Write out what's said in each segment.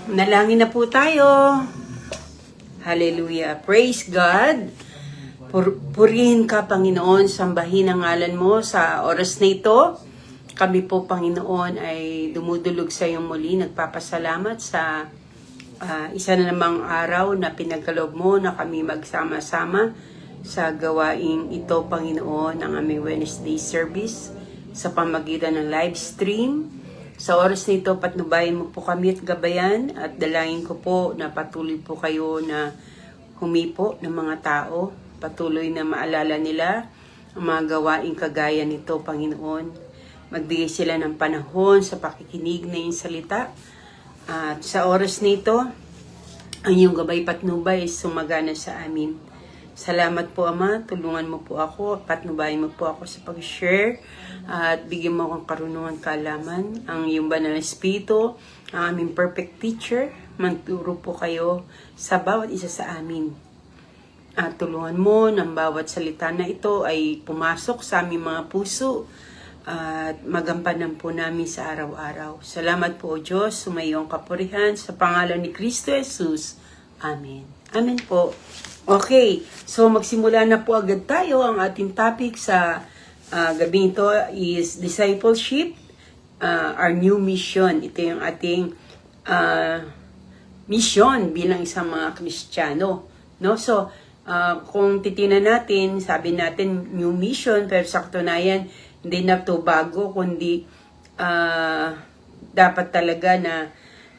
Nalangin na po tayo. Hallelujah. Praise God. Purihin ka, Panginoon. Sambahin ang ngalan mo sa oras na ito. Kami po, Panginoon, ay dumudulog sa iyong muli. Nagpapasalamat sa isa na namang araw na pinagkaloob mo na kami magsama-sama sa gawaing ito, Panginoon, ang aming Wednesday service sa pamagitan ng live stream. Sa oras nito, patnubayan mo po kami at gabayan at dalangin ko po na patuloy po kayo na humipo ng mga tao, patuloy na maalala nila ang mga gawaing kagaya nito, Panginoon. Magbigay sila ng panahon sa pakikinig na yung salita. At sa oras nito, ang iyong gabay patnubay ay sumagana sa amin. Salamat po, Ama. Tulungan mo po ako. Patnubayan mo po ako sa pag-share. At bigyan mo akong karunungan kaalaman. Ang iyong banal na espiritu, ang aming perfect teacher, magturo po kayo sa bawat isa sa amin. At tulungan mo ng bawat salita na ito ay pumasok sa aming mga puso at magampanan po namin sa araw-araw. Salamat po, O Diyos. Sumayong kapurihan sa pangalan ni Kristo Jesus. Amen. Amen po. Okay, so magsimula na po agad tayo. Ang ating topic sa gabi ito is discipleship, our new mission. Ito yung ating mission bilang isang mga Kristiyano. No? So, kung titingnan natin, sabi natin new mission, pero sa katunayan, hindi na ito bago, kundi dapat talaga na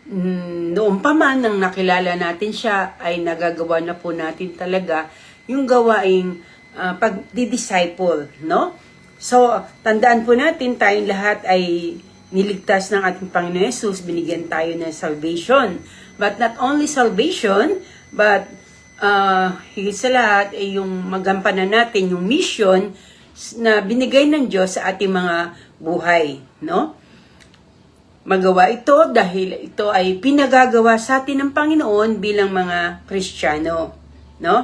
noon pa man nang nakilala natin siya ay nagagawa na po natin talaga yung gawaing pagdi-disciple, no? So, tandaan po natin tayong lahat ay niligtas ng ating Panginoon Jesus, binigyan tayo ng salvation. But not only salvation, but higit sa lahat ay yung magampanan natin yung mission na binigay ng Diyos sa ating mga buhay, no? Magawa ito dahil ito ay pinagagawa sa atin ng Panginoon bilang mga Kristiyano, no?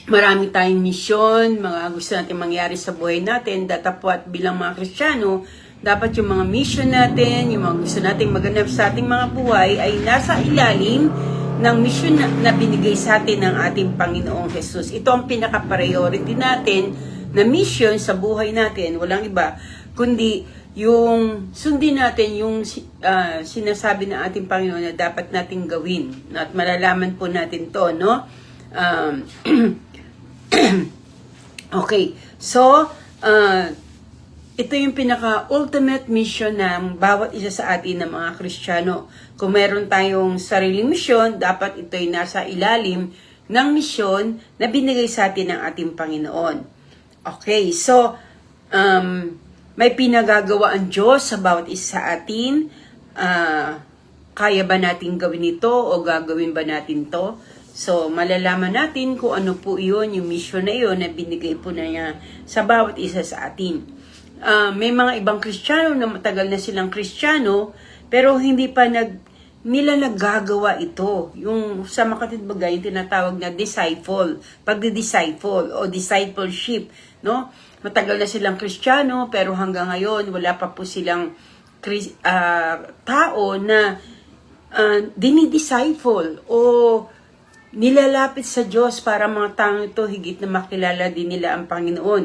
Marami tayong misyon, mga gusto natin mangyari sa buhay natin, datapwat bilang mga Kristiyano, dapat yung mga mission natin, yung mga gusto nating maganap sa ating mga buhay ay nasa ilalim ng mission na binigay sa atin ng ating Panginoong Jesus. Ito ang pinaka-priority natin na mission sa buhay natin, walang iba, kundi yung sundin natin yung sinasabi ng ating Panginoon na dapat nating gawin. At malalaman po natin to, no? Okay. So, ito yung pinaka-ultimate mission ng bawat isa sa atin ng mga Kristiyano. Kung meron tayong sariling misyon, dapat ito'y nasa ilalim ng misyon na binigay sa atin ng ating Panginoon. Okay. So, may pinagagawa ang Diyos sa bawat isa sa atin. Kaya ba natin gawin ito o gagawin ba natin to? So, malalaman natin kung ano po iyon, yung mission na iyon na binigay po na niya sa bawat isa sa atin. May mga ibang Kristiyano na matagal na silang Kristiyano, pero hindi pa nila nagagawa ito. Yung sa makatid bagay, yung tinatawag na disciple, pagdi-disciple o discipleship, no? Matagal na silang Kristiyano, pero hanggang ngayon, wala pa po silang tao na dinidisciple o nilalapit sa Diyos para mga tao ito higit na makilala din nila ang Panginoon.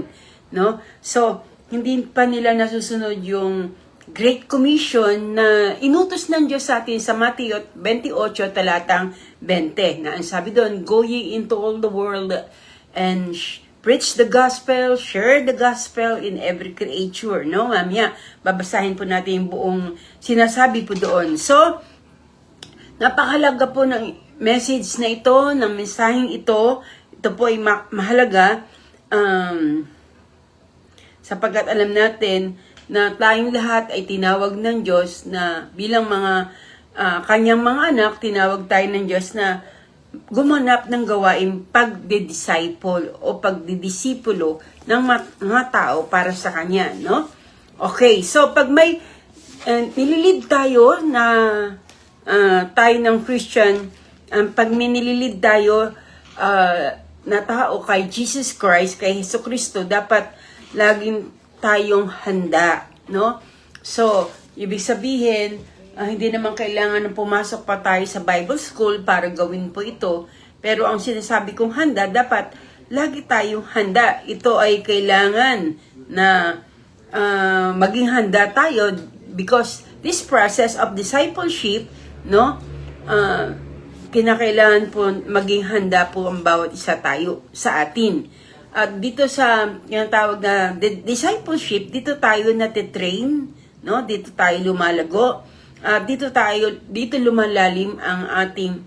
No? So, hindi pa nila nasusunod yung Great Commission na inutos ng Diyos sa atin sa Mateo 28, talatang 20. Na ang sabi doon, go ye into all the world and preach the gospel, share the gospel in every creature. No, mamaya, babasahin po natin yung buong sinasabi po doon. So, napakahalaga po ng message na ito, ng mensaheng ito. Ito po ay mahalaga sapagkat alam natin na tayong lahat ay tinawag ng Diyos na bilang mga kanyang mga anak, tinawag tayo ng Diyos na gumanap ng gawain pagdidisciple o pagdidisipulo ng mga tao para sa Kanya, no? Okay, so pag may nililid tayo na tayo ng Christian, pag may nililid tayo na tao kay Jesus Christ, kay Jesucristo, dapat laging tayong handa, no? So, ibig sabihin, Hindi naman kailangan na pumasok pa tayo sa Bible School para gawin po ito. Pero ang sinasabi kong handa, dapat lagi tayong handa. Ito ay kailangan na maging handa tayo because this process of discipleship, no, kinakailangan po maging handa po ang bawat isa tayo sa atin. At dito sa yung tawag na discipleship, dito tayo natitrain, no? Dito tayo lumalago. Dito lumalalim ang ating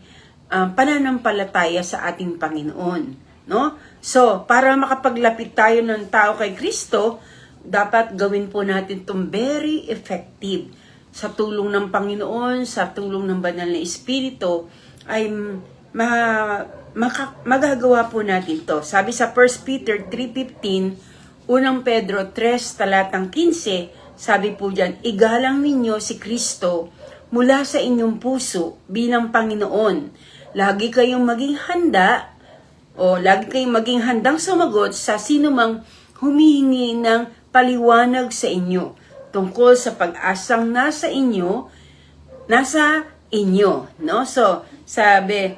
pananampalataya sa ating Panginoon, no? So, para makapaglapit tayo ng tao kay Kristo, dapat gawin po natin itong very effective. Sa tulong ng Panginoon, sa tulong ng Banal na Espiritu, ay magagawa po natin to. Sabi sa 1 Peter 3:15, 1 Pedro 3 talatang 15, sabi po diyan, igalang ninyo si Kristo mula sa inyong puso bilang Panginoon. Lagi kayong maging handa lagi kayong maging handang sumagot sa sinumang humihingi ng paliwanag sa inyo tungkol sa pag-asang nasa inyo, no? So, sabi,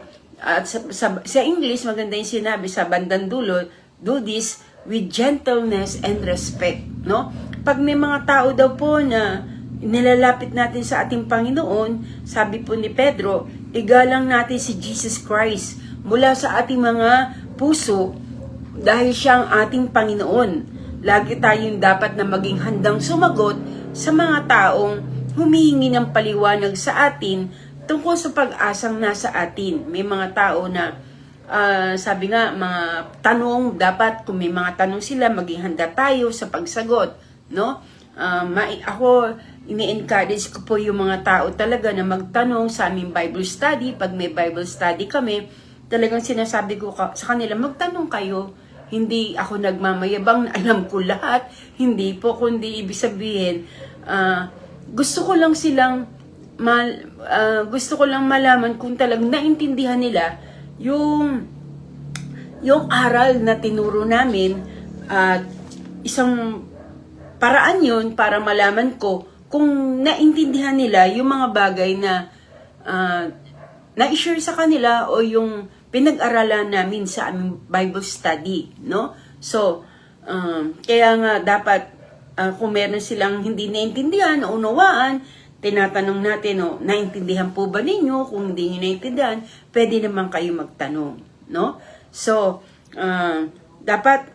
sa English, maganda yung sinabi sa bandang dulo, do this with gentleness and respect, no? Pag may mga tao daw po na nilalapit natin sa ating Panginoon, sabi po ni Pedro, igalang natin si Jesus Christ mula sa ating mga puso dahil siya ang ating Panginoon. Lagi tayong dapat na maging handang sumagot sa mga taong humihingi ng paliwanag sa atin tungkol sa pag-asang nasa atin. May mga tao na, sabi nga, mga tanong, dapat kung may mga tanong sila, maging handa tayo sa pagsagot, no? Ako, ini-encourage ko po yung mga tao talaga na magtanong sa aming Bible study. Pag may Bible study kami, talagang sinasabi ko sa kanila, magtanong kayo. Hindi ako nagmamayabang na alam ko lahat. Hindi po, kundi ibig sabihin, gusto ko lang malaman kung talagang naintindihan nila yung aral na tinuro namin at isang paraan yun para malaman ko kung naintindihan nila yung mga bagay na na-share sa kanila o yung pinag-aralan namin sa aming Bible study, no? So, kaya nga dapat kung meron silang hindi naintindihan o unawaan, tinatanong natin, naintindihan po ba ninyo? Kung hindi nyo naintindihan, pwede naman kayo magtanong, no? So, dapat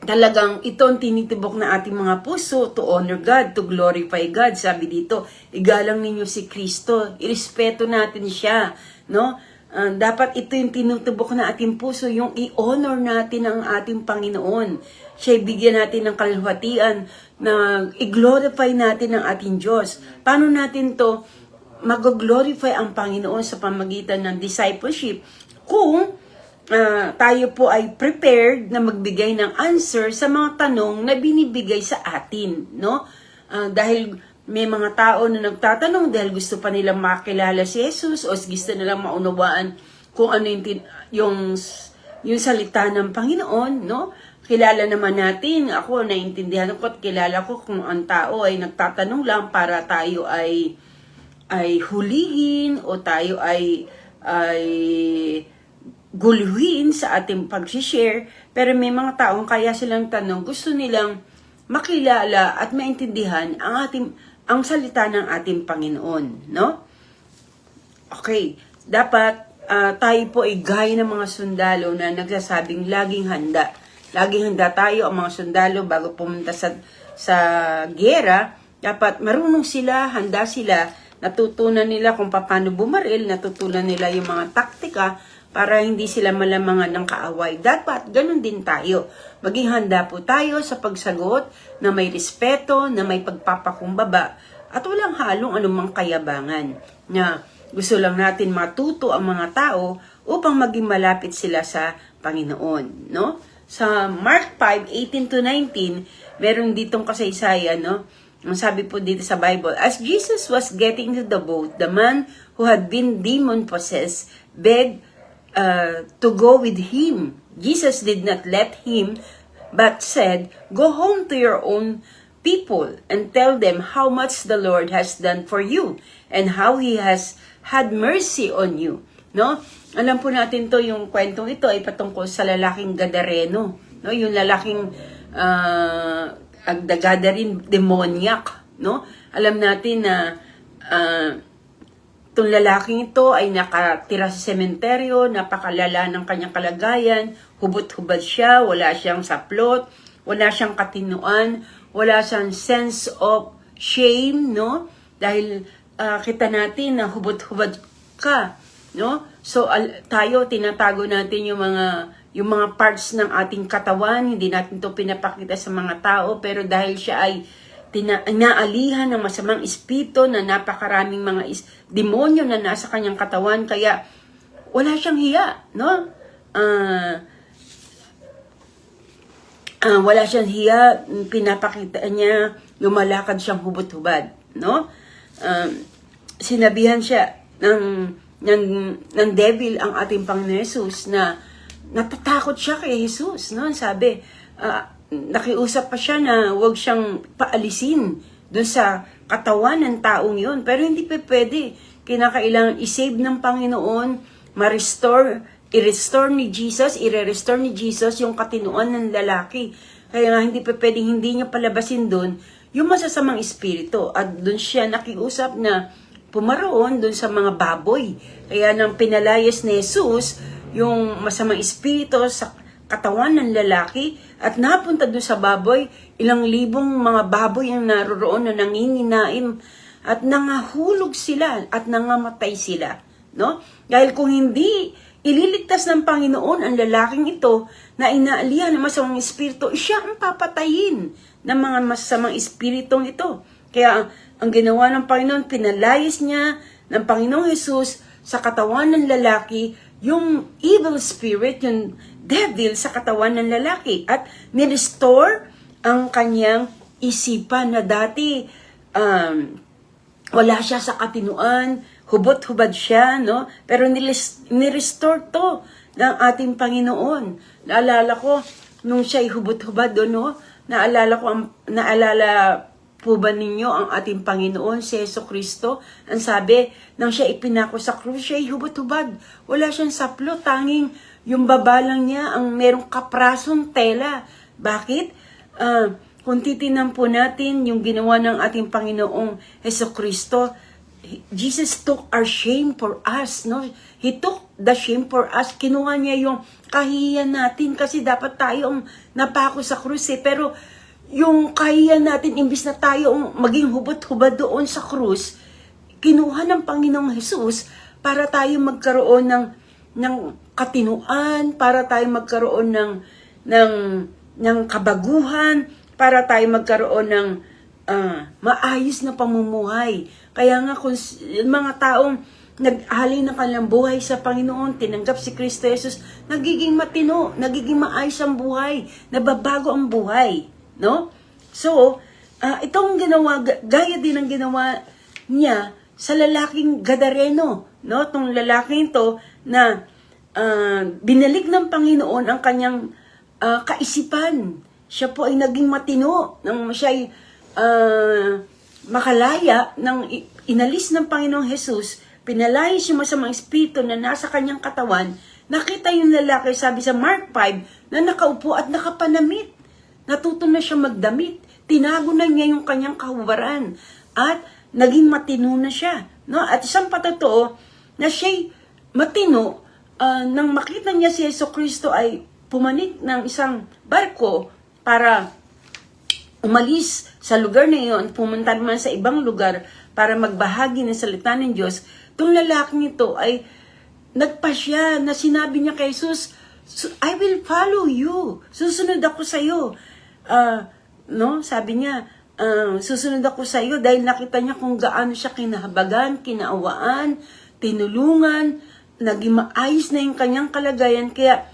talagang ito ang tinitibok na ating mga puso to honor God, to glorify God. Sabi dito, igalang ninyo si Kristo, irespeto natin siya, no? Dapat ito yung tinutubok na ating puso, yung i-honor natin ang ating Panginoon. Siya bigyan natin ng kalwatian na i-glorify natin ang ating Diyos. Paano natin to mag-glorify ang Panginoon sa pamagitan ng discipleship? Kung tayo po ay prepared na magbigay ng answer sa mga tanong na binibigay sa atin, no? Dahil may mga tao na nagtatanong dahil gusto pa nilang makilala si Jesus o gusto nilang maunawaan kung ano yung salita ng Panginoon, no? Kilala naman natin, ako naiintindihan ko at kilala ko kung ang tao ay nagtatanong lang para tayo ay hulihin o tayo ay guluhin sa ating pag-share. Pero may mga taong kaya silang tanong, gusto nilang makilala at maintindihan ang salita ng ating Panginoon, no? Okay, dapat tayo po ay gaya ng mga sundalo na nagsasabing laging handa. Laging handa tayo, ang mga sundalo bago pumunta sa giyera, dapat marunong sila, handa sila, natutunan nila kung paano bumaril, natutunan nila yung mga taktika para hindi sila malamangan ng kaaway. Dapat ganun din tayo. Maging handa po tayo sa pagsagot na may respeto, na may pagpapakumbaba, at walang halong anumang kayabangan. Na gusto lang natin matuto ang mga tao upang maging malapit sila sa Panginoon, no? Sa Mark 5:18-19, meron ditong kasaysayan, no? Ang sabi po dito sa Bible, as Jesus was getting to the boat, the man who had been demon-possessed begged to go with him. Jesus did not let him, but said, go home to your own people and tell them how much the Lord has done for you and how He has had mercy on you. No? Alam po natin to, yung kwentong ito ay patungkol sa lalaking Gadareno. No? Yung lalaking the Gadarene demoniac. No? Alam natin na itong lalaking ito ay nakatira sa sementeryo, napakalala ng kanyang kalagayan, hubot-hubad siya, wala siyang saplot, wala siyang katinuan, wala siyang sense of shame, no? Dahil kita natin na hubot-hubad ka, no? So tayo tinatago natin yung mga parts ng ating katawan, hindi natin to pinapakita sa mga tao, pero dahil siya ay inaalihan ng masamang espiritu na napakaraming mga demonyo na nasa kanyang katawan, kaya wala siyang hiya, no? Wala siyang hiya, pinapakita niya, lumalakad siyang hubot-hubad, no? Sinabihan siya ng devil ang ating Panginoon Jesus na natatakot siya kay Jesus, no? Sabi, nakiusap pa siya na huwag siyang paalisin doon sa katawan ng taong yun. Pero hindi pa pwede. Kinakailangan i-save ng Panginoon, i-restore ni Jesus yung katinuan ng lalaki. Kaya nga hindi pa pwedeng hindi niya palabasin doon yung masasamang espiritu. At doon siya nakiusap na pumaroon doon sa mga baboy. Kaya nang pinalayas ni Jesus yung masamang espiritu sa katawan ng lalaki at napunta doon sa baboy, ilang libong mga baboy ang naroon na nanginginaim at nangahulog sila at nangamatay sila, no? Dahil kung hindi ililigtas ng Panginoon ang lalaking ito na inaalihan ng masamang espiritu, siya ang papatayin ng mga masamang espiritong ito. Kaya ang ginawa ng Panginoon, pinalayas niya ng Panginoong Jesus sa katawan ng lalaki yung evil spirit, yung devil sa katawan ng lalaki at nirestore ang kanyang isipan na dati wala siya sa katinuan, hubot-hubad siya, no? Pero nirestore to ng ating Panginoon. Naalala ko, nung siya'y hubot-hubad doon, no? Naalala po ba ninyo ang ating Panginoon, si Jesucristo? Ang sabi, nang siya ipinako sa krus, siya'y hubot-hubad. Wala siyang saplo, tanging yung baba lang niya ang merong kaprasong tela. Bakit? Kung titinan po natin yung ginawa ng ating Panginoong Jesucristo, Jesus took our shame for us, no? He took the shame for us. Kinuha niya yung kahihiyan natin kasi dapat tayo ang napako sa krus eh. Pero yung kahihiyan natin, imbis na tayo maging hubot-hubad doon sa krus, kinuha ng Panginoong Jesus para tayo magkaroon ng katinuan, para tayo magkaroon ng kabaguhan, para tayo magkaroon ng maayos na pamumuhay. Kaya nga kung mga taong nag-alay ng kanilang buhay sa Panginoon, tinanggap si Kristo Jesus, nagiging matino, nagiging maayos ang buhay, nababago ang buhay, no? So, itong ginawa, gaya din ang ginawa niya sa lalaking Gadareno, no? Itong lalaking ito na binalik ng Panginoon ang kanyang kaisipan. Siya po ay naging matino nang siya ay makalaya nang inalis ng Panginoong Jesus, pinalayas yung masamang espiritu na nasa kanyang katawan. Nakita yung lalaki, sabi sa Mark 5, na nakaupo at nakapanamit. Natuto na siya magdamit. Tinago na niya yung kanyang kahubaran at naging matino na siya. No? At isang patotoo na siya'y matino nang makita niya si Jesucristo ay pumanik ng isang barko para umalis sa lugar na iyon, pumunta naman sa ibang lugar para magbahagi ng salita ng Diyos. Itong lalaking ito ay nagpasya na sinabi niya kay Jesus, I will follow you. Susunod ako sa iyo. No? Sabi niya, susunod ako sa iyo dahil nakita niya kung gaano siya kinahabagan, kinaawaan, tinulungan, naging maayos na yung kanyang kalagayan. Kaya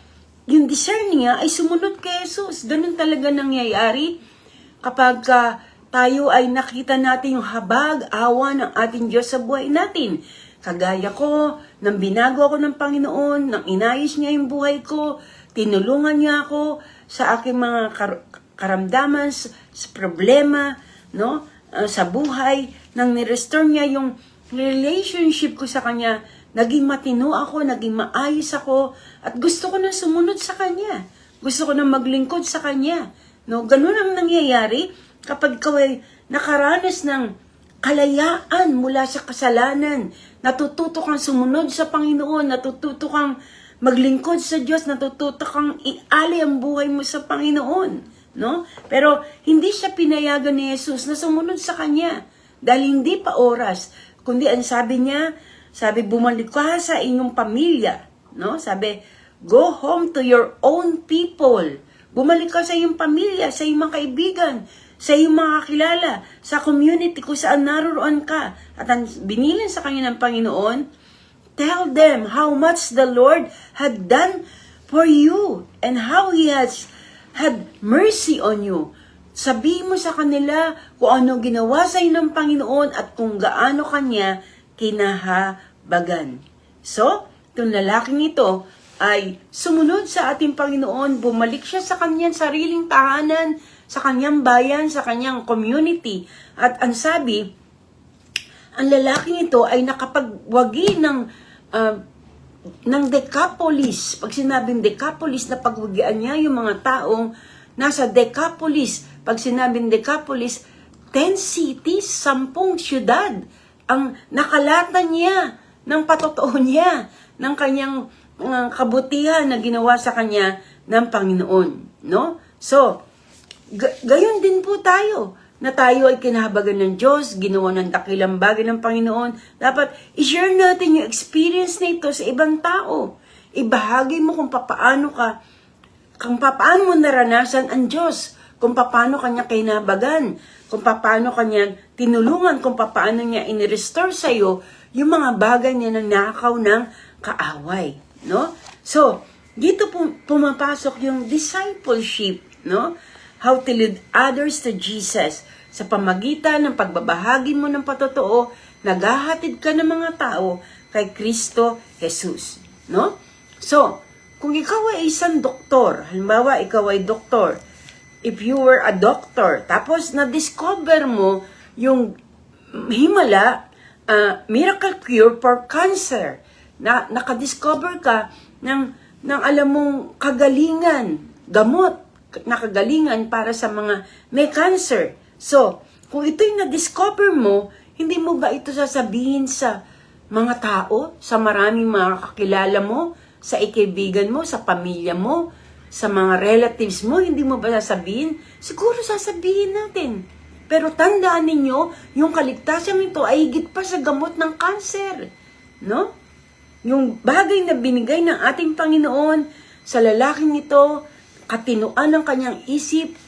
yung discern niya ay sumunod kay Jesus. Ganun talaga nangyayari kapag tayo ay nakita natin yung habag, awa ng ating Diyos sa buhay natin. Kagaya ko, nang binago ako ng Panginoon, nang inayos niya yung buhay ko, tinulungan niya ako sa aking mga karamdaman, sa problema, no? Sa buhay, nang nirestore niya yung relationship ko sa Kanya, naging matino ako, naging maayos ako, at gusto ko na sumunod sa Kanya. Gusto ko na maglingkod sa Kanya. No? Ganun ang nangyayari kapag ikaw ay nakaranas ng kalayaan mula sa kasalanan. Natututo kang sumunod sa Panginoon, natututo kang maglingkod sa Diyos, natututo kang ialay ang buhay mo sa Panginoon. No? Pero hindi siya pinayagan ni Jesus na sumunod sa Kanya. Dahil hindi pa oras. Kundi ang sabi niya, bumalik ka sa inyong pamilya. No? Sabi, go home to your own people. Bumalik ka sa iyong pamilya, sa iyong mga kaibigan, sa iyong mga kakilala, sa community kung saan naroon ka. At ang binilin sa kanya ng Panginoon, tell them how much the Lord had done for you and how He has had mercy on you. Sabihin mo sa kanila kung ano ginawa sa iyo ng Panginoon at kung gaano Kanya kinahabagan. So, itong lalaking ito ay sumunod sa ating Panginoon, bumalik siya sa kanyang sariling tahanan, sa kanyang bayan, sa kanyang community. At ang sabi, ang lalaking ito ay nakapagwagi ng Decapolis. Pag sinabing Decapolis, napagwagian niya yung mga taong nasa Decapolis. Pag sinabing Decapolis, 10 cities, 10 syudad ang nakalatan niya ng patotoo niya, ng kanyang kabutihan na ginawa sa kanya ng Panginoon. No? So, gayon din po tayo, na tayo ay kinahabagan ng Diyos, ginawa ng dakilang bagay ng Panginoon. Dapat i-share natin yung experience na ito sa ibang tao. Ibahagi mo kung paano mo naranasan ang Diyos, kung paano Kanya kinahabagan, kung paano Kanya tinulungan, kung paano niya in-restore sa iyo yung mga bagay niya na nakaw ng kaaway. No? So, dito pumapasok yung discipleship, no? How to lead others to Jesus. Sa pamagitan ng pagbabahagi mo ng patotoo, naghahatid ka ng mga tao kay Kristo Jesus. No? So, kung ikaw ay isang doktor, halimbawa ikaw ay doktor, if you were a doctor, tapos na-discover mo yung himala, miracle cure for cancer, na nakadiscover ka ng alam mong kagalingan, gamot, nakagalingan para sa mga may cancer. So, kung ito yung na-discover mo, hindi mo ba ito sasabihin sa mga tao, sa maraming mga kakilala mo, sa ikaibigan mo, sa pamilya mo, sa mga relatives mo, hindi mo ba sasabihin? Siguro sasabihin natin. Pero tandaan ninyo, yung kaligtasan nito ay higit pa sa gamot ng cancer. No? Yung bagay na binigay ng ating Panginoon sa lalaking ito, katinuan ng kanyang isip,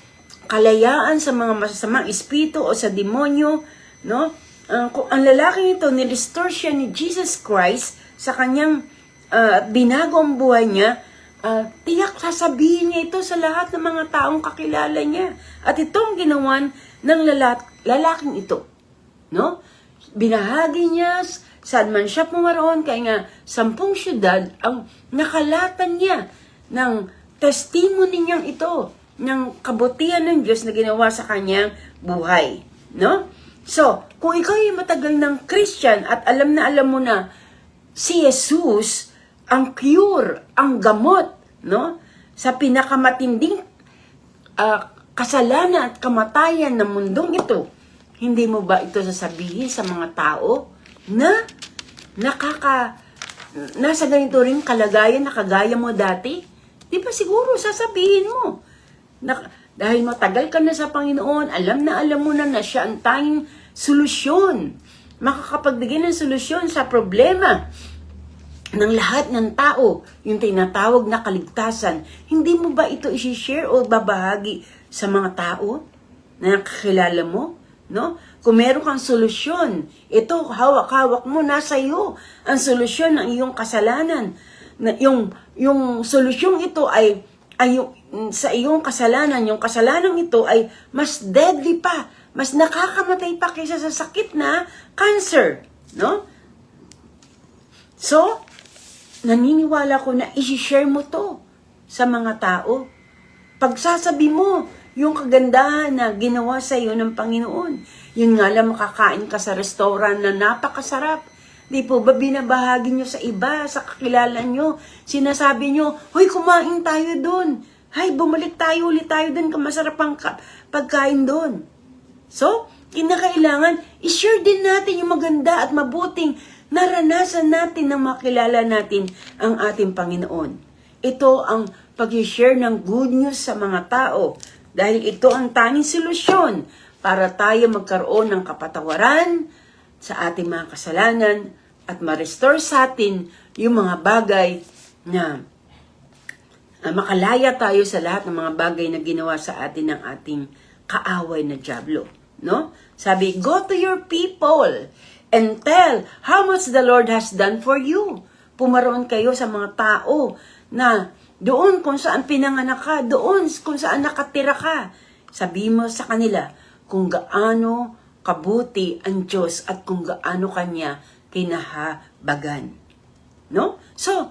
kalayaan sa mga masasamang espiritu o sa demonyo, no? Ang lalaking ito, nirestore siya ni Jesus Christ sa kanyang binago ang buhay niya, tiyak sasabihin niya ito sa lahat ng mga taong kakilala niya. At itong ginawan ng lalaking ito, no? Binahagi niya saan man siya pumaroon, kaya nga 10 syudad ang nakalatan niya ng testimony niyang ito, ng kabutihan ng Diyos na ginawa sa kanyang buhay. No? So, kung ikaw ay matagal ng Christian at alam mo na si Jesus ang cure, ang gamot, no? Sa pinakamatinding kasalanan at kamatayan ng mundong ito, hindi mo ba ito sasabihin sa mga tao na nasa ganito rin kalagayan na kagaya mo dati? Di ba siguro sasabihin mo? Dahil matagal ka na sa Panginoon, alam mo na siya ang tanging solusyon. Makakapagbigay ng solusyon sa problema ng lahat ng tao, yung tinatawag na kaligtasan. Hindi mo ba ito i-share o babahagi sa mga tao na nakakilala mo? No? Kung meron kang solusyon, ito, hawak-hawak mo, nasa iyo ang solusyon ng iyong kasalanan. Yung solusyong ito ay sa iyong kasalanan, yung kasalanan ito ay mas deadly pa, mas nakakamatay pa kaysa sa sakit na cancer. No? So, naniniwala ko na i-share mo to sa mga tao. Pagsasabi mo yung kagandahan na ginawa sa iyo ng Panginoon. Yun nga lang, makakain ka sa restaurant na napakasarap. Di po ba binabahagi nyo sa iba, sa kakilala nyo? Sinasabi nyo, hoy, kumain tayo doon. Hay, bumalik tayo ulit tayo doon, masarap ang pagkain doon. So, kinakailangan, i-share din natin yung maganda at mabuting naranasan natin na makilala natin ang ating Panginoon. Ito ang pag-share ng good news sa mga tao dahil ito ang tanging solusyon para tayo magkaroon ng kapatawaran sa ating mga kasalanan at ma-restore sa atin yung mga bagay na makalaya tayo sa lahat ng mga bagay na ginawa sa atin ng ating kaaway na dyablo. No? Sabi, go to your people and tell how much the Lord has done for you. Pumaroon kayo sa mga tao na doon kung saan pinanganak ka, doon kung saan nakatira ka. Sabi mo sa kanila kung gaano kabuti ang Diyos at kung gaano kanya kinahabagan. No? So,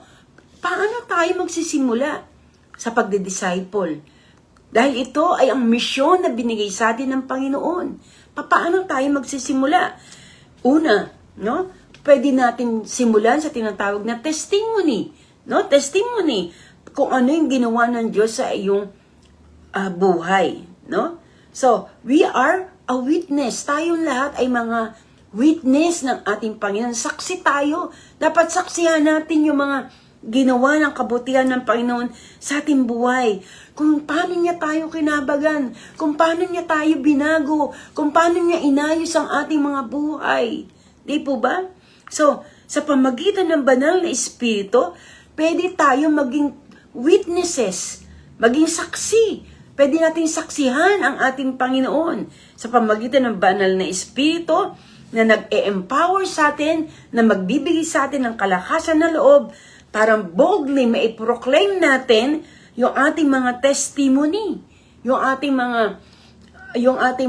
paano tayo magsisimula sa pagdidisciple? Dahil ito ay ang misyon na binigay sa atin ng Panginoon. Paano tayo magsisimula? Una, no? Pwede natin simulan sa tinatawag na testimony. No? Testimony. Kung ano yung ginawa ng Diyos sa iyong buhay. No? So, we are a witness. Tayong lahat ay mga witness ng ating Panginoon. Saksi tayo. Dapat saksihan natin yung mga ginawa ng kabutihan ng Panginoon sa ating buhay. Kung paano niya tayo kinabagan. Kung paano niya tayo binago. Kung paano niya inayos ang ating mga buhay. Di po ba? So, sa pamagitan ng banal na Espiritu, pwede tayo maging witnesses, maging saksi. Pwede natin saksihan ang ating Panginoon sa pamagitan ng banal na Espiritu na nag-e-empower sa atin, na magbibigay sa atin ng kalakasan na loob para boldly maiproclaim natin yung ating mga testimony, yung ating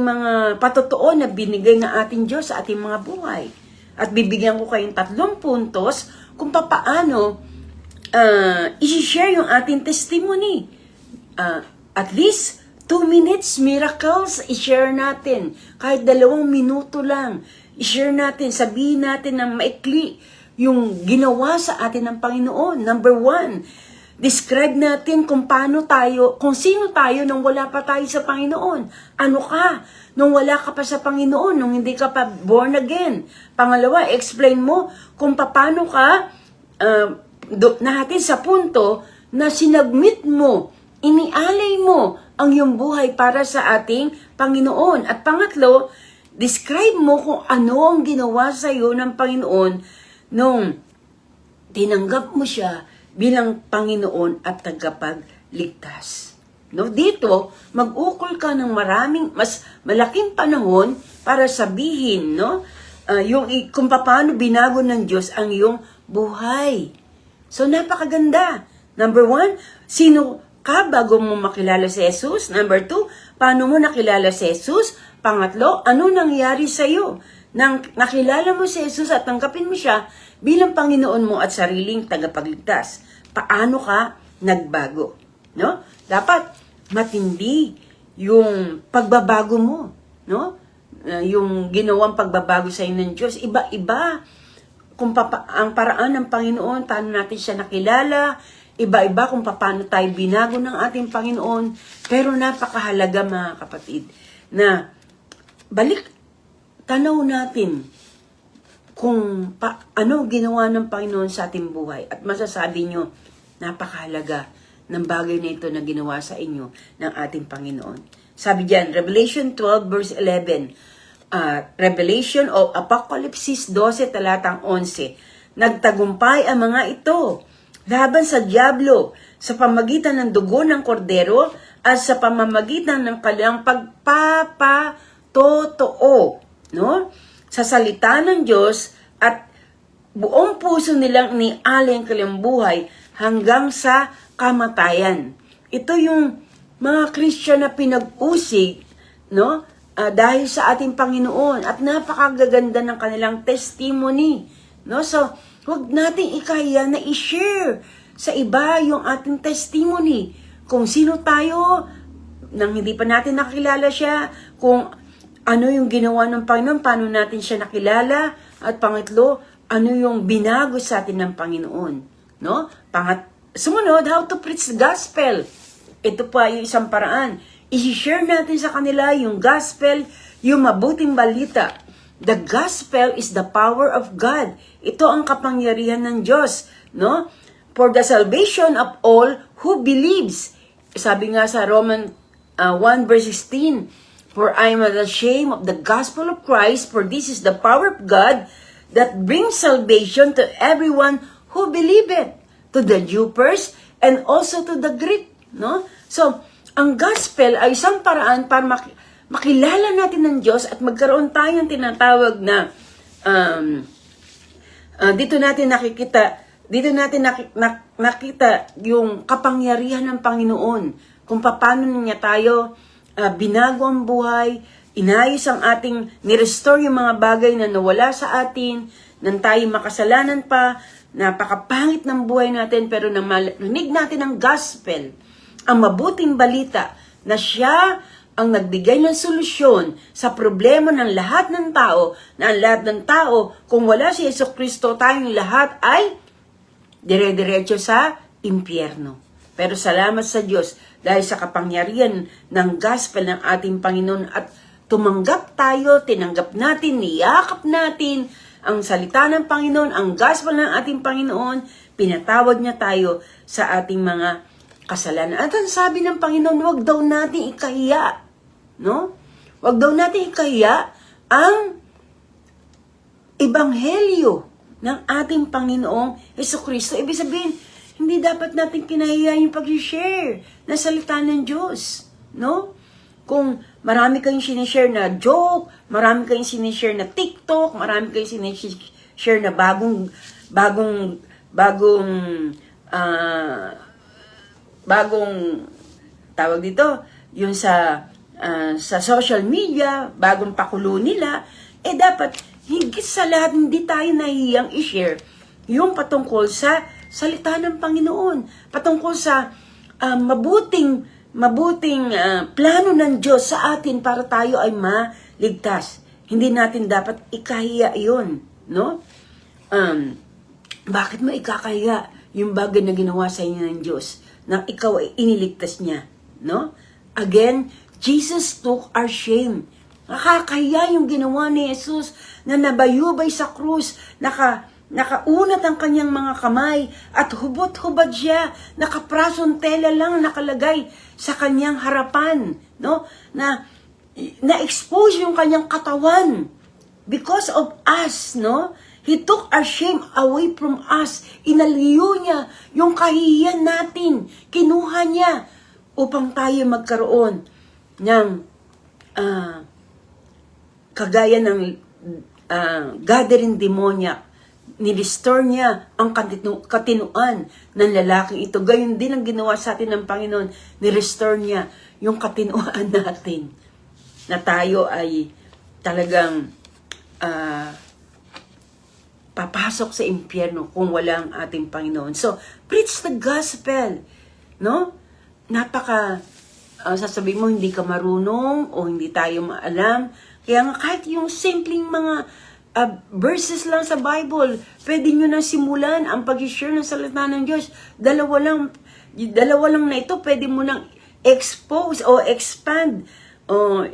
mga patotoo na binigay ng ating Diyos sa ating mga buhay. At bibigyan ko kayong 3 puntos kung paano i-share yung ating testimony. At least 2 minutes miracles i-share natin. Kahit 2 minuto lang, i-share natin, sabihin natin ng maikli yung ginawa sa atin ng Panginoon. Number 1, describe natin kung paano tayo, kung sino tayo nung wala pa tayo sa Panginoon. Ano ka nung wala ka pa sa Panginoon, nung hindi ka pa born again. Pangalawa, explain mo kung paano ka natin sa punto na sinagmit mo, inialay mo ang iyong buhay para sa ating Panginoon. At pangatlo, describe mo kung ano ang ginawa sa iyo ng Panginoon nung tinanggap mo siya bilang Panginoon at tagapagligtas. No, dito, mag-ukol ka ng mas malaking panahon para sabihin, no, kung paano binago ng Diyos ang iyong buhay. So, napakaganda. Number 1, sino ka bago mo makilala si Jesus? Number 2, paano mo nakilala si Jesus? Pangatlo, ano nangyari sa iyo? Nang nakilala mo si Jesus at tanggapin mo siya bilang Panginoon mo at sariling tagapagligtas. Paano ka nagbago? No? Dapat matindi yung pagbabago mo. No? Yung ginawang pagbabago sa iyo ng Diyos. Iba-iba. Kung ang paraan ng Panginoon, paano natin siya nakilala, iba-iba kung paano tayo binago ng ating Panginoon. Pero napakahalaga mga kapatid, na tanaw natin kung ano ginawa ng Panginoon sa ating buhay. At masasabi nyo, napakahalaga ng bagay na ito na ginawa sa inyo ng ating Panginoon. Sabi diyan, Revelation 12 verse 11, Revelation o Apocalypse 12 talatang 11. Nagtagumpay ang mga ito laban sa dyablo sa pamagitan ng dugo ng kordero at sa pamamagitan ng kanilang pagpapatotoo, no? Sa salita ng Diyos at buong puso nilang inialay ang kanilang buhay hanggang sa kamatayan. Ito yung mga Christian na pinag-usig, no? Dahil sa ating Panginoon at napakagaganda ng kanilang testimony, no? So, huwag nating ikaya na i-share sa iba yung ating testimony. Kung sino tayo, nang hindi pa natin nakilala siya, kung ano yung ginawa ng Panginoon, paano natin siya nakilala, at pangatlo, ano yung binago sa atin ng Panginoon. No? Sumunod, how to preach the gospel. Ito pa yung isang paraan. I-share natin sa kanila yung gospel, yung mabuting balita. The gospel is the power of God. Ito ang kapangyarihan ng Diyos. No? For the salvation of all who believes. Sabi nga sa Romans 1 verse 16, for I am not ashamed of the gospel of Christ, for this is the power of God that brings salvation to everyone who believeth, to the Jew first, and also to the Greek. No? So, ang gospel ay isang paraan para makilala natin ng Diyos at magkaroon tayong tinatawag na dito natin nakita yung kapangyarihan ng Panginoon, kung paano niya tayo binago ang buhay, inayos ang nirestore yung mga bagay na nawala sa atin, nang tayo makasalanan pa, napakapangit ng buhay natin, pero nang marinig natin ang gospel, ang mabuting balita, na siya ang nagbigay ng solusyon sa problema ng lahat ng tao, na ang lahat ng tao, kung wala si Jesucristo, tayong lahat ay dire-diretso sa impyerno. Pero salamat sa Diyos dahil sa kapangyarihan ng gospel ng ating Panginoon at tumanggap tayo, tinanggap natin, niyakap natin ang salita ng Panginoon, ang gospel ng ating Panginoon, pinatawad niya tayo sa ating mga kasalanan. At ang sabi ng Panginoon, huwag daw natin ikahiya. No? Huwag daw natin ikahiya ang ebanghelyo ng ating Panginoong Jesucristo. Ibig sabihin, hindi dapat natin kinahiya yung pag-share na salita ng Diyos. No? Kung marami kayong sinishare na joke, marami kayong sinishare na TikTok, marami kayong sinishare na bagong tawag dito, yung sa social media, bagong pakulo nila, dapat higit sa lahat hindi tayo nahihiyang i-share yung patungkol sa salita ng Panginoon, patungkol sa mabuting plano ng Diyos sa atin para tayo ay maligtas. Hindi natin dapat ikahiya yun, no? Bakit mo ikakahiya yung bagay na ginawa sa inyo ng Diyos na ikaw ay iniligtas niya, no? Again, Jesus took our shame. Nakakahiya yung ginawa ni Jesus na nabayubay sa krus, nakaunat ang kanyang mga kamay at hubot-hubad siya, nakaprasong tela lang nakalagay sa kanyang harapan, no? Na-expose yung kanyang katawan because of us, no? He took our shame away from us. Inaliyo niya yung kahihiyan natin. Kinuha niya upang tayo magkaroon ng kagaya ng gathering demoniac. Nirestore niya ang katinuan ng lalaking ito. Gayon din ang ginawa sa atin ng Panginoon. Nirestore niya yung katinuan natin na tayo ay talagang papasok sa impyerno kung wala ang ating Panginoon. So, preach the gospel. No? Sasabihin mo, hindi ka marunong o hindi tayo maalam. Kaya nga kahit yung simpleng mga verses lang sa Bible, pwede nyo na simulan ang pag-share ng salita ng Diyos. Dalawa lang na ito, pwede mo nang expose o expand o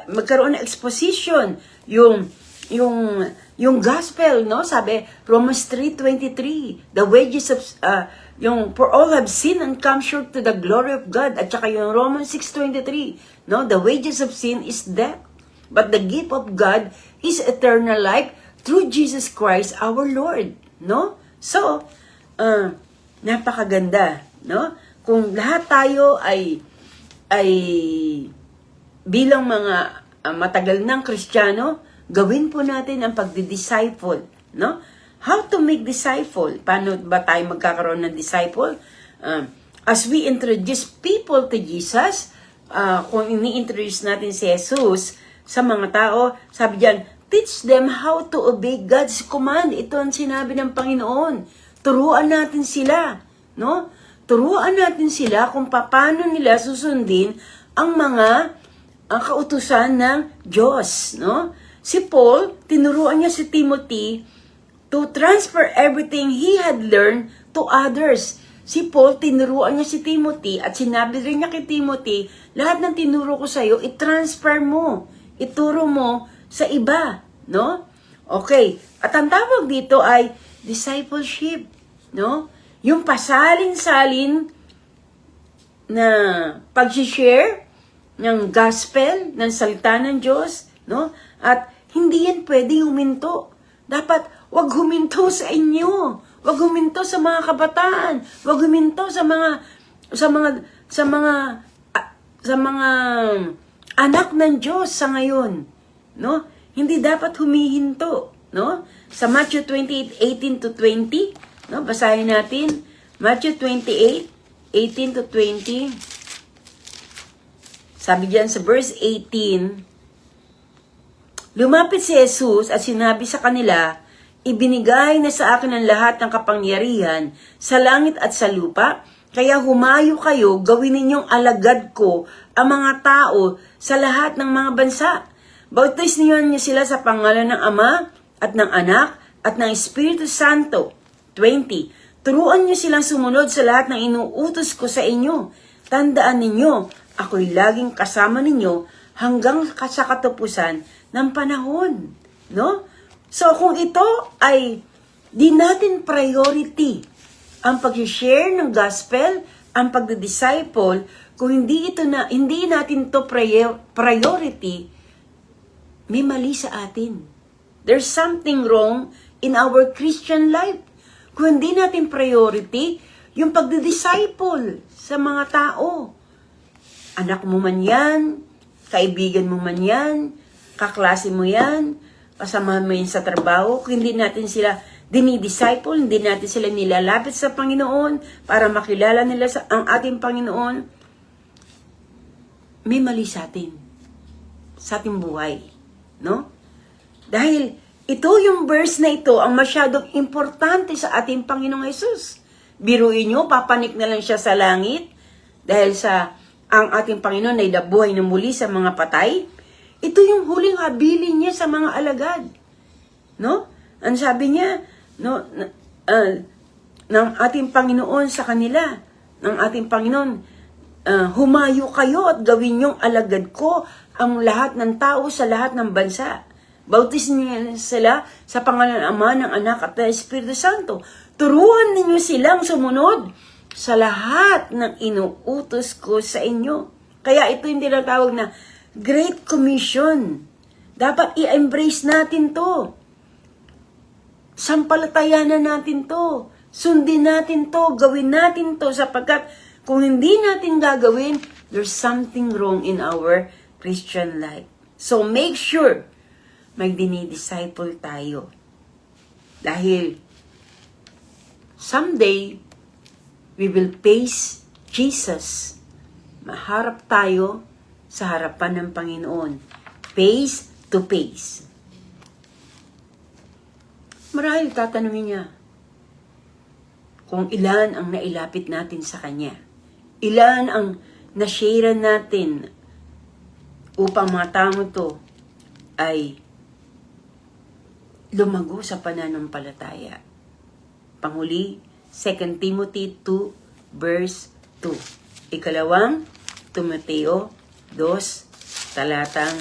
magkaroon ng exposition yung gospel, no? Sabi Romans 3:23, the wages of for all have sinned and come short to the glory of God. At saka yung Romans 6:23, no? The wages of sin is death, but the gift of God is eternal life through Jesus Christ our Lord, no? So, napakaganda, no? Kung lahat tayo ay bilang mga matagal ng Kristiyano, gawin po natin ang pagdi-disciple, no? How to make disciple? Paano ba tayo magkakaroon ng disciple? As we introduce people to Jesus, kung ini-introduce natin si Jesus sa mga tao, sabi diyan, teach them how to obey God's command. Ito ang sinabi ng Panginoon. Turuan natin sila, no? turuan natin sila kung paano nila susundin ang mga kautusan ng Diyos, no? Si Paul, tinuruan niya si Timothy to transfer everything he had learned to others. Si Paul, tinuruan niya si Timothy at sinabi rin niya kay Timothy, lahat ng tinuro ko sa iyo, i-transfer mo, ituro mo sa iba, no? Okay, at ang tawag dito ay discipleship, no? Yung pasalin-salin na pag-share ng gospel, ng salita ng Diyos, no? At hindi yan pwede huminto. Dapat wag huminto sa inyo. Wag huminto sa mga kabataan. Wag huminto sa mga anak ng Diyos sa ngayon, no? Hindi dapat humihinto, no? Sa Matthew 28:18 to 20, no? Basahin natin. Matthew 28:18 to 20. Sabi diyan sa verse 18, lumapit si Jesus at sinabi sa kanila, ibinigay na sa akin ang lahat ng kapangyarihan sa langit at sa lupa, kaya humayo kayo, gawin ninyong alagad ko ang mga tao sa lahat ng mga bansa. Bautis niyo sila sa pangalan ng Ama at ng Anak at ng Espiritu Santo. 20. Turuan niyo silang sumunod sa lahat ng inuutos ko sa inyo. Tandaan ninyo, ako'y laging kasama ninyo hanggang sa katapusan ng panahon. No? So, kung ito ay di natin priority, ang pag-share ng gospel, ang pagdi-disciple, kung hindi natin to priority, may mali sa atin. There's something wrong in our Christian life. Kung hindi natin priority, yung pagdi-disciple sa mga tao. Anak mo man yan, kaibigan mo man yan, kaklase mo yan, kasamahan mo yun sa trabaho, kung hindi natin sila dinidisciple, hindi natin sila nilalapit sa Panginoon para makilala nila ang ating Panginoon, may mali sa ating buhay, no? Dahil ito yung verse na ito ang masyadong importante sa ating Panginoong Jesus. Biruin nyo, papanik na lang siya sa langit dahil ang ating Panginoon ay nabuhay na muli sa mga patay. Ito yung huling habilin niya sa mga alagad. No? Ang sabi niya, no, ng ating Panginoon sa kanila, ng ating Panginoon, humayo kayo at gawin niyong alagad ko ang lahat ng tao sa lahat ng bansa. Bautis niya sila sa pangalan ng Ama, ng Anak at ng Espiritu Santo. Turuan ninyo silang sumunod sa lahat ng inuutos ko sa inyo. Kaya ito yung tinatawag na Great Commission. Dapat i-embrace natin to. Sampalatayanan natin to. Sundin natin to. Gawin natin to. Sapagkat kung hindi natin gagawin, there's something wrong in our Christian life. So make sure magdini-disciple tayo. Dahil someday, we will face Jesus. Maharap tayo sa harapan ng Panginoon. Face to face. Marahil tatanungin niya kung ilan ang nailapit natin sa Kanya. Ilan ang na-share natin upang mga tao to ay lumago sa pananampalataya. Panghuli, 2 Timothy 2 verse 2. Ikalawang, Timoteo 2, talatang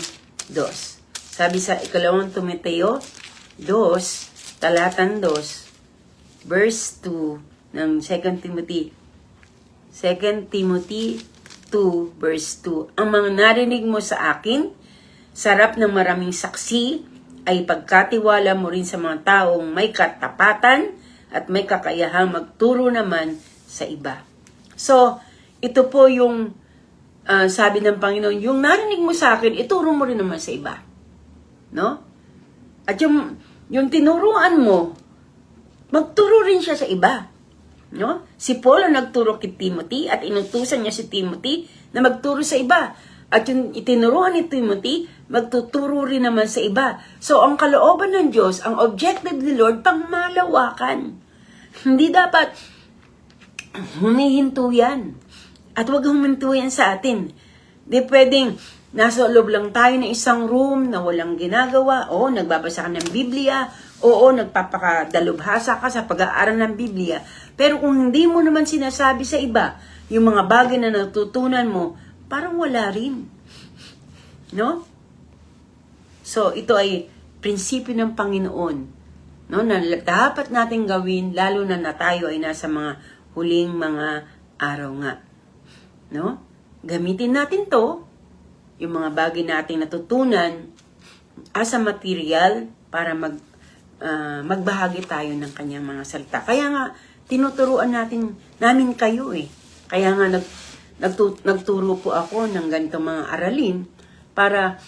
2. Sabi sa ikalawang Timoteo 2, talatang 2, verse 2 ng 2 Timothy. 2 Timothy 2 verse 2. Ang mga narinig mo sa akin, sarap ng maraming saksi, ay pagkatiwala mo rin sa mga taong may katapatan at may kakayahang magturo naman sa iba. So, ito po yung sabi ng Panginoon, yung narinig mo sa akin, ituro mo rin naman sa iba. No? At yung tinuruan mo, magturo rin siya sa iba. No? Si Paul ang nagturo kay Timothy at inutusan niya si Timothy na magturo sa iba. At yung itinuruan ni Timothy, magtuturo rin naman sa iba. So, ang kalooban ng Diyos, ang objective ni Lord, pangmalawakan. Hindi dapat humihinto yan. At huwag huminto yan sa atin. Di pwedeng nasa loob lang tayo ng isang room na walang ginagawa, o nagbabasa ka ng Biblia, oo, nagpapakadalubhasa ka sa pag-aaral ng Biblia. Pero kung hindi mo naman sinasabi sa iba, yung mga bagay na natutunan mo, parang wala rin. No? So, ito ay prinsipyo ng Panginoon, no, na dapat natin gawin, lalo na tayo ay nasa mga huling mga araw nga. No? Gamitin natin to, yung mga bagay nating natutunan, as a material para magbahagi tayo ng kanyang mga salita. Kaya nga, tinuturuan namin kayo eh. Kaya nga, nagturo po ako ng ganitong mga aralin para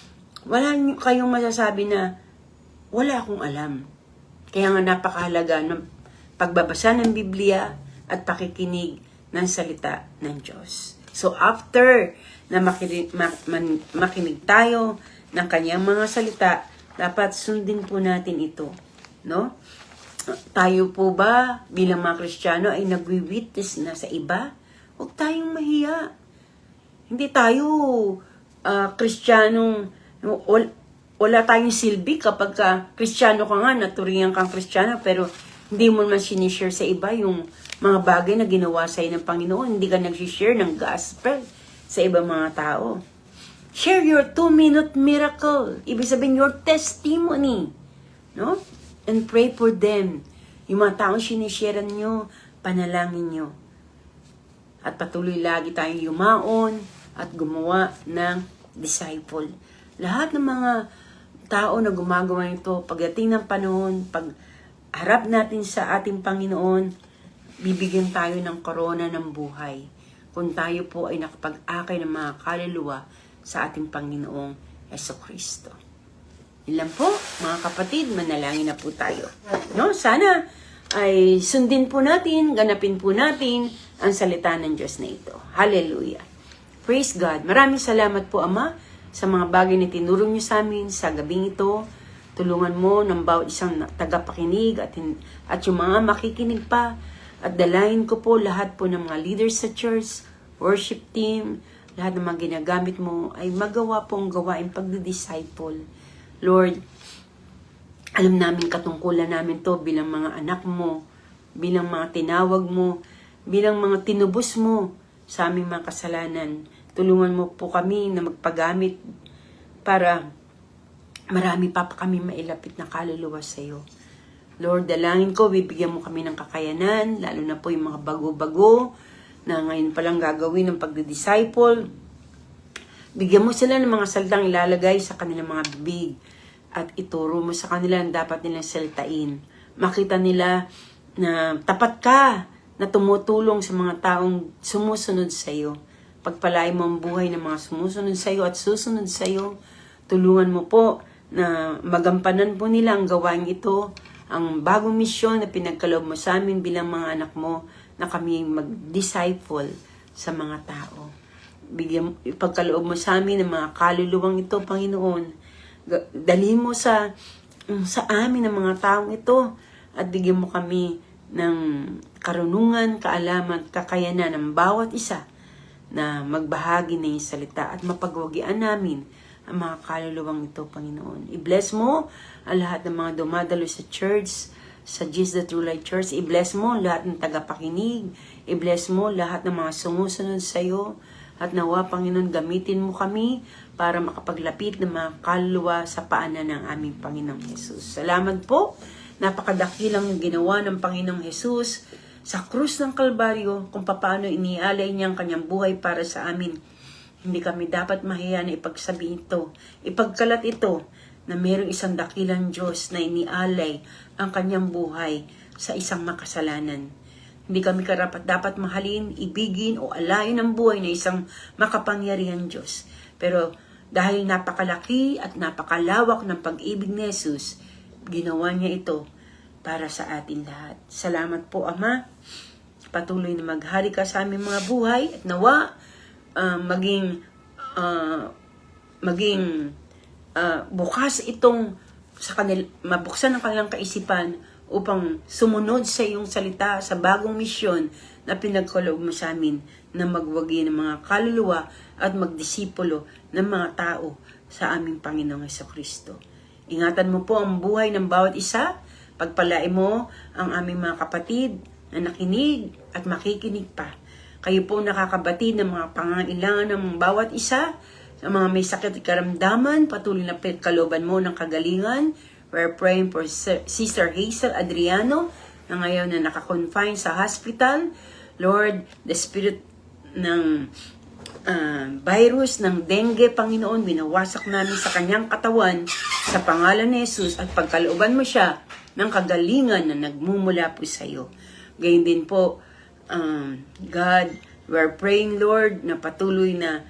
wala kayong masasabi na wala akong alam. Kaya nga napakahalaga ng pagbabasa ng Biblia at pakikinig ng salita ng Diyos. So after na makinig tayo ng kanyang mga salita, dapat sundin po natin ito. No? Tayo po ba bilang mga Kristiyano ay nagwi-witness na sa iba? Huwag tayong mahiya. Hindi tayo Kristiyanong wala tayong silbi kapag Kristiyano ka nga, naturingan kang Kristiyano, pero hindi mo naman sinishare sa iba yung mga bagay na ginawa sa'yo ng Panginoon. Hindi ka nagsishare ng gospel sa ibang mga tao. Share your 2-minute miracle. Ibig sabihin, your testimony. No? And pray for them. Yung mga taong sinisharean nyo, panalangin nyo. At patuloy lagi tayong yumaon at gumawa ng disciple. Lahat ng mga tao na gumagawa nito, pagdating ng panahon, pag harap natin sa ating Panginoon, bibigyan tayo ng korona ng buhay. Kung tayo po ay nakapag-akay ng mga kaluluwa sa ating Panginoong Jesucristo. Ilan po, mga kapatid, manalangin na po tayo. No? Sana ay sundin po natin, ganapin po natin ang salita ng Diyos na ito. Hallelujah. Praise God. Maraming salamat po, Ama, sa mga bagay na tinuro niyo sa amin sa gabing ito. Tulungan mo ng bawat isang tagapakinig at yung mga makikinig pa. At dalahin ko po lahat po ng mga leaders sa church, worship team, lahat ng mga ginagamit mo ay magawa pong gawain pagdi-disciple. Lord, alam namin katungkulan namin to bilang mga anak mo, bilang mga tinawag mo, bilang mga tinubos mo sa aming mga kasalanan. Tulungan mo po kami na magpagamit para marami pa kami mailapit na kaluluwa sa iyo. Lord, dalangin ko, bibigyan mo kami ng kakayanan, lalo na po yung mga bago-bago na ngayon palang gagawin ng pagdi-disciple. Bigyan mo sila ng mga salitang ilalagay sa kanilang mga bibig at ituro mo sa kanila ang dapat nilang salitain. Makita nila na tapat ka na tumutulong sa mga taong sumusunod sa iyo. Pagpalain mo ang buhay ng mga sumusunod sa iyo at susunod sa iyo. Tulungan mo po na magampanan po nila ang gawain ito, ang bagong misyon na pinagkaloob mo sa amin bilang mga anak mo na kami mag-disciple sa mga tao. Ipagkaloob mo sa amin ang mga kaluluwang ito, Panginoon. Dalhin mo sa amin ang mga taong ito at bigyan mo kami ng karunungan, kaalaman, kakayanan ng bawat isa na magbahagi ng iyong salita at mapagwagian namin ang mga kaluluwang ito, Panginoon. I-bless mo ang lahat ng mga dumadalo sa church, sa Jesus the True Light Church. I-bless mo lahat ng tagapakinig. I-bless mo lahat ng mga sumusunod sa iyo. At nawa, Panginoon, gamitin mo kami para makapaglapit ng mga kaluluwa sa paanan ng aming Panginoong Jesus. Salamat po. Napakadakilang yung ginawa ng Panginoong Jesus sa krus ng Kalbaryo kung paano inialay niya ang kanyang buhay para sa amin. Hindi kami dapat mahiya na ipagsabi ito, ipagkalat ito na mayroong isang dakilang Diyos na inialay ang kanyang buhay sa isang makasalanan. Hindi kami dapat mahalin, ibigin o alayin ang buhay na isang makapangyarihang Diyos. Pero dahil napakalaki at napakalawak ng pag-ibig ni Jesus, ginawa niya ito para sa atin lahat. Salamat po, Ama. Patuloy na maghari ka sa aming mga buhay at nawa maging bukas itong sa kanila, mabuksan ang kanilang kaisipan upang sumunod sa iyong salita sa bagong misyon na pinagkaloob mo sa amin na magwagi ng mga kaluluwa at magdisipulo ng mga tao sa aming Panginoong Hesukristo. Ingatan mo po ang buhay ng bawat isa. Pagpalain mo ang aming mga kapatid na nakinig at makikinig pa. Kayo po nakakabatid ng mga pangangailangan ng bawat isa. Sa mga may sakit at karamdaman, patuloy na kalooban mo ng kagalingan. We're praying for Sister Hazel Adriano na ngayon na nakakonfine sa hospital. Lord, the spirit ng virus ng dengue, Panginoon, binawasak namin sa kanyang katawan sa pangalan ni Jesus at pagkalooban mo siya ng kagalingan na nagmumula po sa iyo. Gayun din po, God, we're praying, Lord, na patuloy na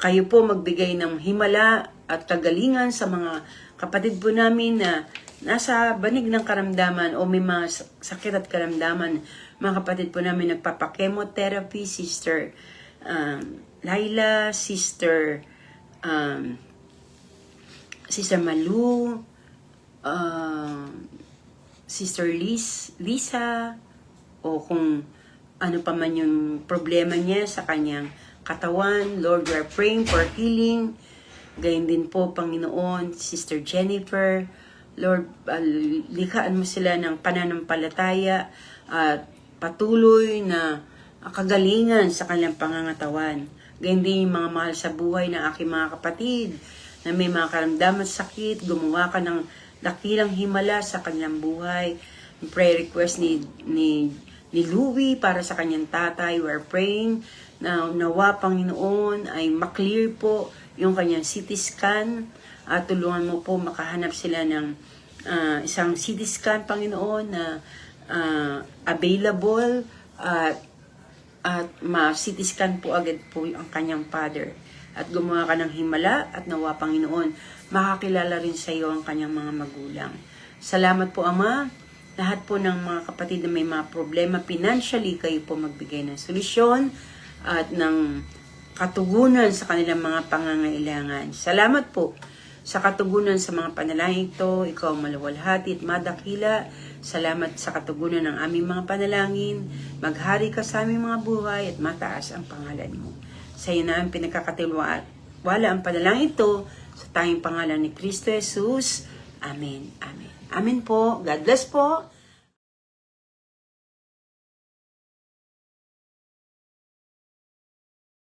kayo po magbigay ng himala at kagalingan sa mga kapatid po namin na nasa banig ng karamdaman o may mga sakit at karamdaman. Mga kapatid po namin nagpapakemotherapy, Sister Laila, Sister Malu, Sister Lisa, o kung ano pa man yung problema niya sa kanyang katawan. Lord, we are praying for healing. Gayun din po, Panginoon, Sister Jennifer. Lord, likhaan mo sila ng pananampalataya at patuloy na kagalingan sa kanilang pangangatawan. Gayun din yung mga mahal sa buhay ng aking mga kapatid na may mga karamdaman at sakit. Gumawa ka ng dakilang himala sa kanilang buhay. Prayer request ni Louie para sa kanyang tatay. We're praying na nawa, Panginoon, ay maklear po yung kanyang CT scan at tulungan mo po makahanap sila ng isang CT scan, Panginoon, na available at ma-CT scan po agad po ang kanyang father. At gumawa ka ng himala at nawa, Panginoon, makakilala rin sa iyo ang kanyang mga magulang. Salamat po, Ama. Lahat po ng mga kapatid na may mga problema financially, kayo po magbigay ng solusyon at ng katugunan sa kanilang mga pangangailangan. Salamat po sa katugunan sa mga panalangin ito. Ikaw maluwalhati at madakila. Salamat sa katugunan ng aming mga panalangin. Maghari ka sa aming mga buhay at mataas ang pangalan mo. Sa iyo na ang pinagkakatiwala ang panalangin ito sa tanging pangalan ni Kristo Jesus. Amen. Amen. Amen po. God bless po.